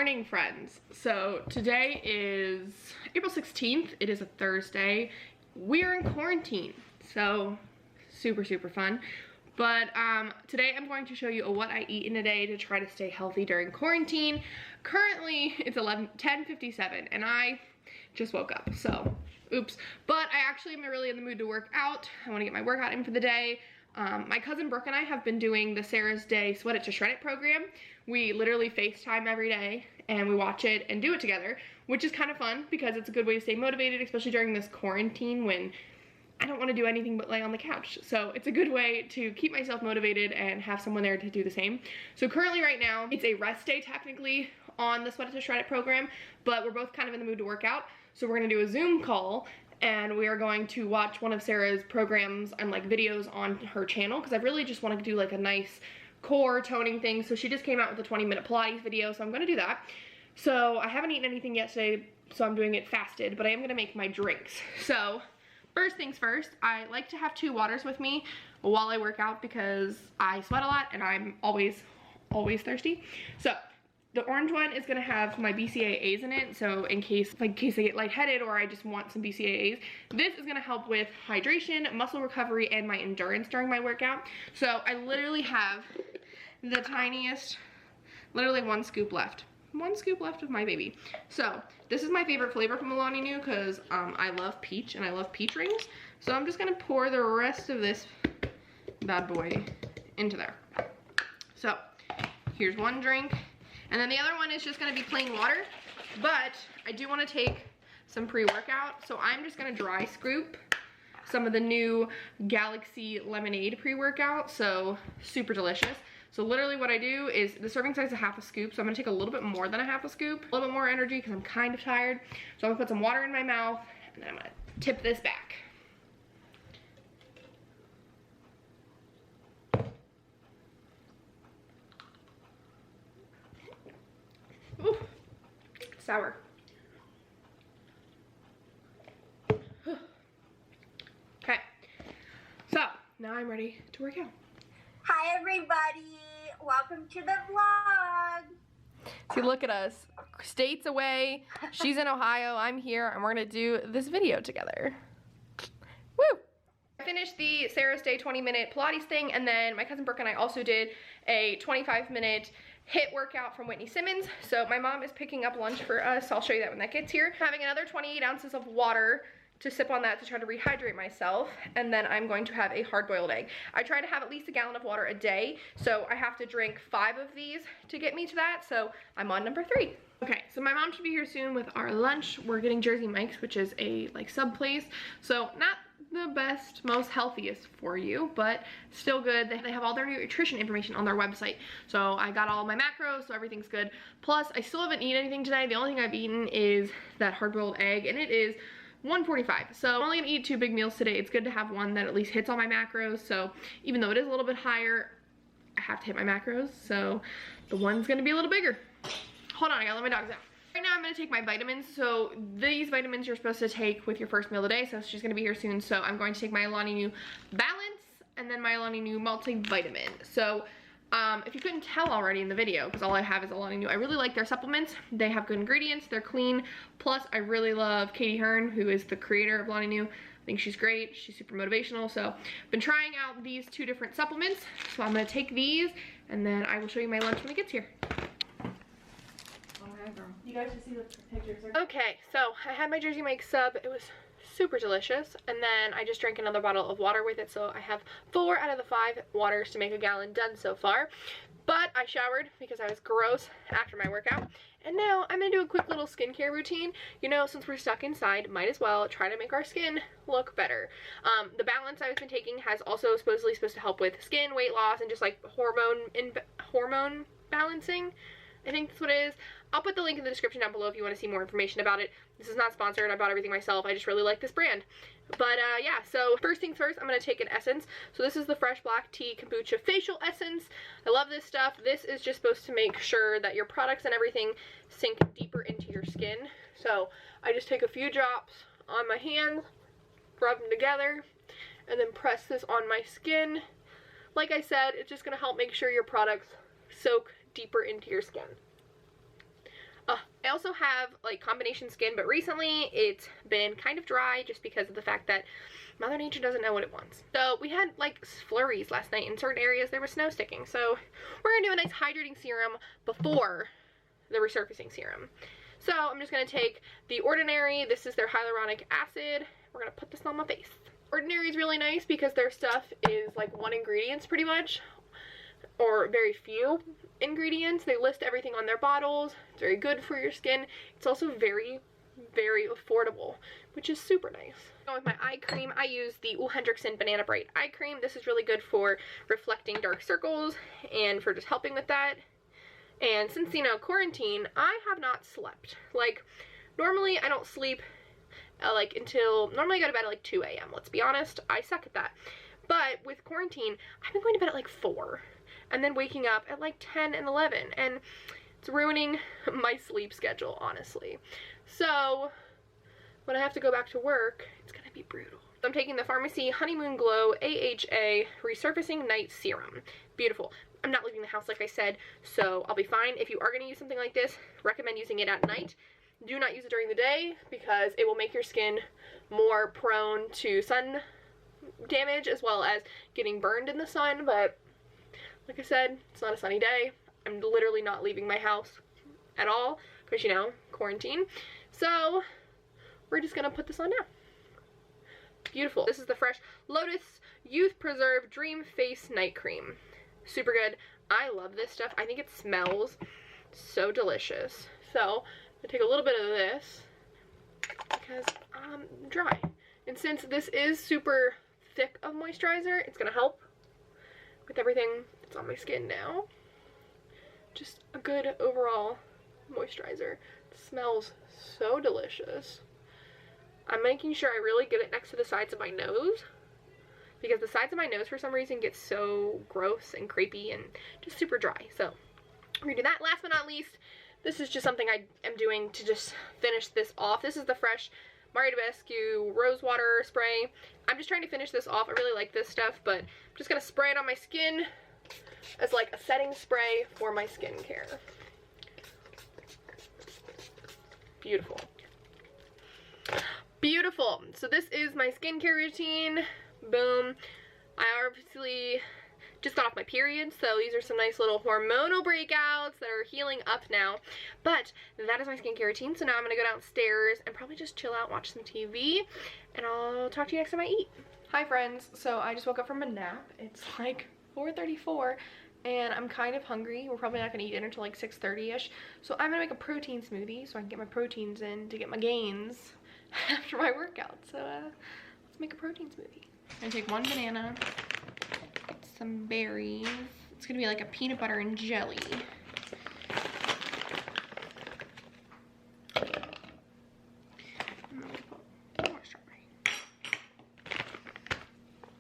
morning, friends. So today is April 16th. It is a Thursday. We are in quarantine, so super fun. But today I'm going to show you what I eat in a day to try to stay healthy during quarantine. Currently it's 10:57 and I just woke up, so oops. But I actually am really in the mood to work out. I want to get my workout in for the day. My cousin Brooke and I have been doing the Sarah's Day Sweat It to Shred It program. We literally FaceTime every day and we watch it and do it together, which is kind of fun because it's a good way to stay motivated, especially during this quarantine when I don't want to do anything but lay on the couch. So it's a good way to keep myself motivated and have someone there to do the same. So currently right now, it's a rest day technically on the Sweat It to Shred It program, but we're both kind of in the mood to work out. So we're gonna do a Zoom call and we are going to watch one of Sarah's programs and like videos on her channel because I really just want to do like a nice core toning thing. So she just came out with a 20-minute Pilates video, so I'm gonna do that. So I haven't eaten anything yet today, so I'm doing it fasted, but I am gonna make my drinks. So first things first, I like to have 2 waters with me while I work out because I sweat a lot and I'm always thirsty. So the orange one is gonna have my BCAAs in it, so in case I get lightheaded or I just want some BCAAs. This is gonna help with hydration, muscle recovery, and my endurance during my workout. So I literally have the tiniest, literally 1 scoop left. 1 scoop left of my baby. So this is my favorite flavor from Alani Nu because I love peach and I love peach rings. So I'm just gonna pour the rest of this bad boy into there. So here's 1 drink. And then the other one is just gonna be plain water, but I do wanna take some pre-workout. So I'm just gonna dry scoop some of the new Galaxy Lemonade pre-workout. So super delicious. So literally what I do is, the serving size is 1/2 scoop, so I'm gonna take a little bit more than 1/2 scoop, a little bit more energy because I'm kind of tired. So I'm gonna put some water in my mouth and then I'm gonna tip this back. Ooh, sour. Okay, so now I'm ready to work out. Hi everybody, welcome to the vlog. See, look at us, states away. She's in Ohio, I'm here, and we're gonna do this video together. Woo! I finished the Sarah's Day 20-minute Pilates thing, and then my cousin Brooke and I also did a 25-minute HIIT workout from Whitney Simmons. So my mom is picking up lunch for us. I'll show you that when that gets here. Having another 28 ounces of water to sip on that to try to rehydrate myself, and then I'm going to have a hard-boiled egg. I try to have at least 1 gallon of water a day, so I have to drink 5 of these to get me to that, so I'm on number 3. Okay, so my mom should be here soon with our lunch. We're getting Jersey Mike's, which is a like sub place, so not the best, most healthiest for you, but still good. They have all their nutrition information on their website. So I got all my macros, so everything's good. Plus, I still haven't eaten anything today. The only thing I've eaten is that hard-boiled egg, and it is 1:45. So I'm only gonna eat 2 big meals today. It's good to have one that at least hits all my macros. So even though it is a little bit higher, I have to hit my macros. So the one's gonna be a little bigger. Hold on, I gotta let my dogs out. Right now I'm gonna take my vitamins. So these vitamins you're supposed to take with your first meal of the day. So she's gonna be here soon. So I'm going to take my Alani Nu Balance and then my Alani Nu Multivitamin. So if you couldn't tell already in the video, because all I have is Alani Nu, I really like their supplements. They have good ingredients, they're clean. Plus, I really love Katie Hearn, who is the creator of Alani Nu. I think she's great, she's super motivational. So I've been trying out these 2 different supplements. So I'm gonna take these, and then I will show you my lunch when it gets here. You guys should see the pictures. Okay, so I had my Jersey Mike's sub. It was super delicious, and then I just drank another bottle of water with it, so I have 4 out of the 5 waters to make 1 gallon done so far. But I showered because I was gross after my workout, and now I'm gonna do a quick little skincare routine. You know, since we're stuck inside, might as well try to make our skin look better. The Balance I've been taking has also supposed to help with skin, weight loss, and just like hormone balancing. I think that's what it is. I'll put the link in the description down below if you want to see more information about it. This is not sponsored. I bought everything myself. I just really like this brand. But yeah, so first things first, I'm going to take an essence. So this is the Fresh Black Tea Kombucha Facial Essence. I love this stuff. This is just supposed to make sure that your products and everything sink deeper into your skin. So I just take a few drops on my hands, rub them together, and then press this on my skin. Like I said, it's just going to help make sure your products soak deeper into your skin. also have like combination skin, but recently it's been kind of dry just because of the fact that Mother Nature doesn't know what it wants. So we had like flurries last night in certain areas. There was snow sticking, so we're gonna do a nice hydrating serum before the resurfacing serum. So I'm just gonna take the Ordinary. This is their hyaluronic acid. We're gonna put this on my face. Ordinary is really nice because their stuff is like one ingredients pretty much, or very few ingredients. They list everything on their bottles. It's very good for your skin. It's also very, very affordable, which is super nice. With my eye cream, I use the Ole Henriksen Banana Bright Eye Cream. This is really good for reflecting dark circles and for just helping with that. And since, you know, quarantine, I have not slept. Like, normally I don't sleep normally I go to bed at like 2 a.m. Let's be honest, I suck at that. But with quarantine, I've been going to bed at like 4 and then waking up at like 10 and 11, and it's ruining my sleep schedule, honestly. So when I have to go back to work, it's gonna be brutal. I'm taking the Pharmacy Honeymoon Glow AHA Resurfacing Night Serum. Beautiful. I'm not leaving the house like I said, so I'll be fine. If you are gonna use something like this, recommend using it at night. Do not use it during the day because it will make your skin more prone to sun damage as well as getting burned in the sun. But like I said, it's not a sunny day. I'm literally not leaving my house at all because, you know, quarantine. So we're just gonna put this on now. Beautiful. This is the Fresh Lotus Youth Preserve Dream Face Night Cream. Super good. I love this stuff. I think it smells so delicious. So I'm gonna take a little bit of this because I'm dry. And since this is super thick of moisturizer, it's gonna help with everything that's on my skin now. Just a good overall moisturizer. It smells so delicious. I'm making sure I really get it next to the sides of my nose because the sides of my nose for some reason get so gross and crepey and just super dry. So we're gonna do that. Last but not least, this is just something I am doing to just finish this off. This is the Fresh Mario Badescu Rose Water Spray. I'm just trying to finish this off. I really like this stuff, but I'm just gonna spray it on my skin as like a setting spray for my skincare. Beautiful. Beautiful. So this is my skincare routine. Boom. I obviously just got off my period, so these are some nice little hormonal breakouts that are healing up now. But that is my skincare routine. So now I'm gonna go downstairs and probably just chill out, watch some TV, and I'll talk to you next time I eat. Hi friends. So I just woke up from a nap. It's like 4:34 and I'm kind of hungry. We're probably not gonna eat dinner until like 6:30ish. So I'm gonna make a protein smoothie so I can get my proteins in to get my gains after my workout. So let's make a protein smoothie. I'm gonna take one banana, some berries. It's gonna be like a peanut butter and jelly. More strawberry.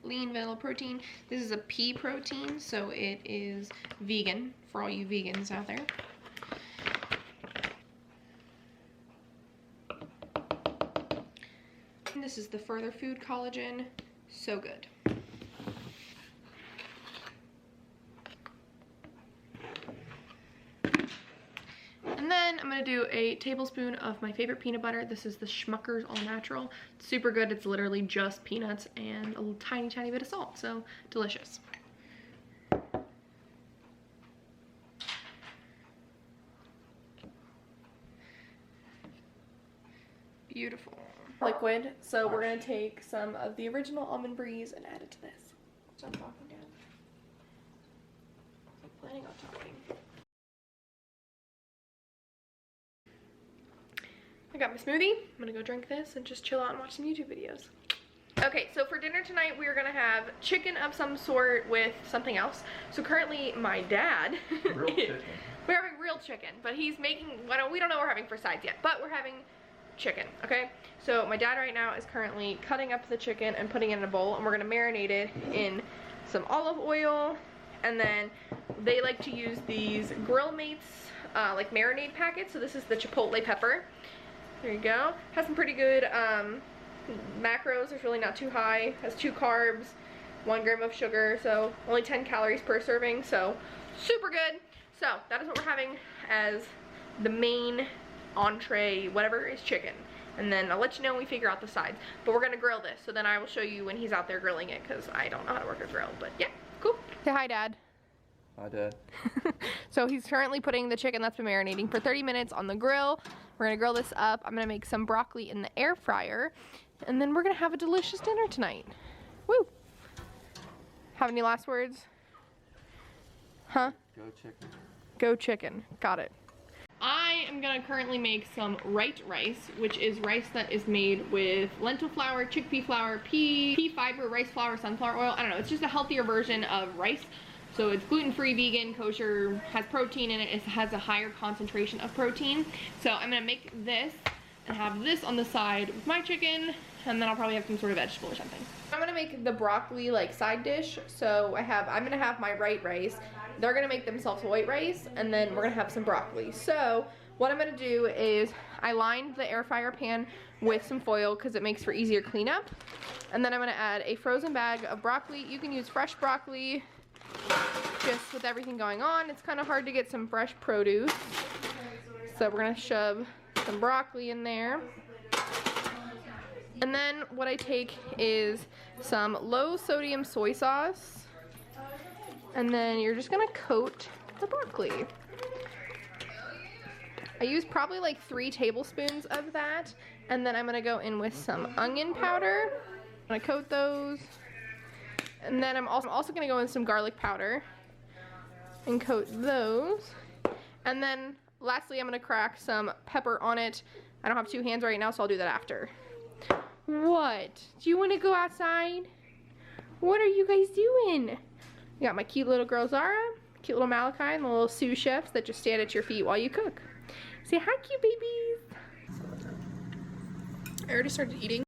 Lean vanilla protein. This is a pea protein, so it is vegan for all you vegans out there. And this is the Further Food Collagen. So good. And then I'm gonna do a tablespoon of my favorite peanut butter. This is the Schmucker's All Natural. It's super good. It's literally just peanuts and a little tiny, tiny bit of salt. So delicious. Beautiful. Liquid. So we're gonna take some of the original Almond Breeze and add it to this. Stop talking, Dad. I'm planning on talking. I got my smoothie. I'm gonna go drink this and just chill out and watch some YouTube videos. Okay, so for dinner tonight, we're gonna have chicken of some sort with something else. So currently, my dad, Real chicken. We're having real chicken, but he's making, well, we don't know what we're having for sides yet, but we're having chicken, okay? So my dad right now is currently cutting up the chicken and putting it in a bowl, and we're gonna marinate it in some olive oil, and then they like to use these Grill Mates like marinade packets. So this is the chipotle pepper. There you go. Has some pretty good macros. It's really not too high. Has 2 carbs, 1 gram of sugar, so only 10 calories per serving, so super good. So that is what we're having as the main entree, whatever is chicken. And then I'll let you know when we figure out the sides. But we're gonna grill this, so then I will show you when he's out there grilling it, because I don't know how to work a grill. But yeah, cool. Say hi, Dad. Hi, Dad. So he's currently putting the chicken that's been marinating for 30 minutes on the grill. We're gonna grill this up. I'm gonna make some broccoli in the air fryer. And then we're gonna have a delicious dinner tonight. Woo! Have any last words? Huh? Go chicken. Go chicken. Got it. I am gonna currently make some right rice, which is rice that is made with lentil flour, chickpea flour, pea fiber, rice flour, sunflower oil. I don't know, it's just a healthier version of rice. So it's gluten-free, vegan, kosher, has protein in it. It has a higher concentration of protein. So I'm gonna make this and have this on the side with my chicken, and then I'll probably have some sort of vegetable or something. I'm gonna make the broccoli like side dish. So I'm gonna have my right rice. They're gonna make themselves white rice, and then we're gonna have some broccoli. So what I'm gonna do is I lined the air fryer pan with some foil because it makes for easier cleanup. And then I'm gonna add a frozen bag of broccoli. You can use fresh broccoli, just with everything going on. It's kind of hard to get some fresh produce. So we're gonna shove some broccoli in there. And then what I take is some low sodium soy sauce. And then you're just gonna coat the broccoli. I use probably like 3 tablespoons of that. And then I'm gonna go in with some onion powder. I'm gonna coat those. And then I'm also gonna go in some garlic powder and coat those. And then lastly, I'm gonna crack some pepper on it. I don't have 2 hands right now, so I'll do that after. What? Do you wanna go outside? What are you guys doing? You got my cute little girl Zara, cute little Malachi, and the little sous chefs that just stand at your feet while you cook. Say hi, cute babies. I already started eating.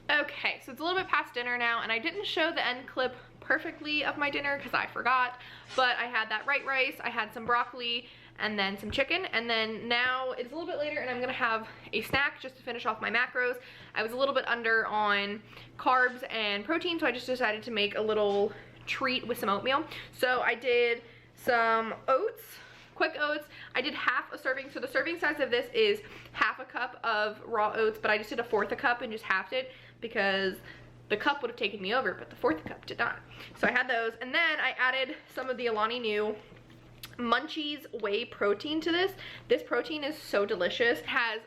Okay, so it's a little bit past dinner now, and I didn't show the end clip perfectly of my dinner because I forgot, but I had that right rice, I had some broccoli, and then some chicken, and then now it's a little bit later and I'm gonna have a snack just to finish off my macros. I was a little bit under on carbs and protein, so I just decided to make a little treat with some oatmeal. So I did some oats, quick oats. I did half a serving, so the serving size of this is half a cup of raw oats, but I just did 1/4 cup and just halved it because the cup would have taken me over, but the 1/4 cup did not. So I had those, and then I added some of the Alani Nu Munchies whey protein to this. This protein is so delicious. It has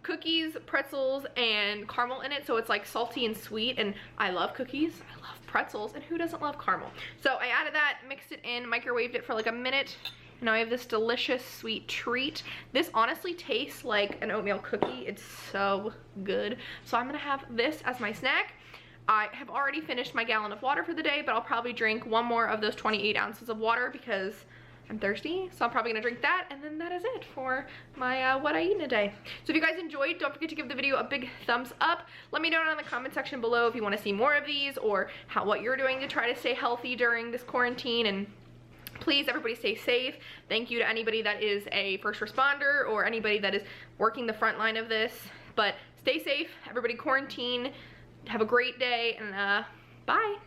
cookies, pretzels, and caramel in it, so it's like salty and sweet, and I love cookies, I love pretzels, and who doesn't love caramel? So I added that, mixed it in, microwaved it for like a minute, and now I have this delicious sweet treat. This honestly tastes like an oatmeal cookie. It's so good. So I'm gonna have this as my snack. I have already finished my gallon of water for the day, but I'll probably drink 1 more of those 28 ounces of water because I'm thirsty, so I'm probably gonna drink that, and then that is it for my what I eat in a day. So if you guys enjoyed, don't forget to give the video a big thumbs up. Let me know down in the comment section below if you want to see more of these, or what you're doing to try to stay healthy during this quarantine, and please, everybody stay safe. Thank you to anybody that is a first responder or anybody that is working the front line of this, but stay safe, everybody quarantine, have a great day, and bye.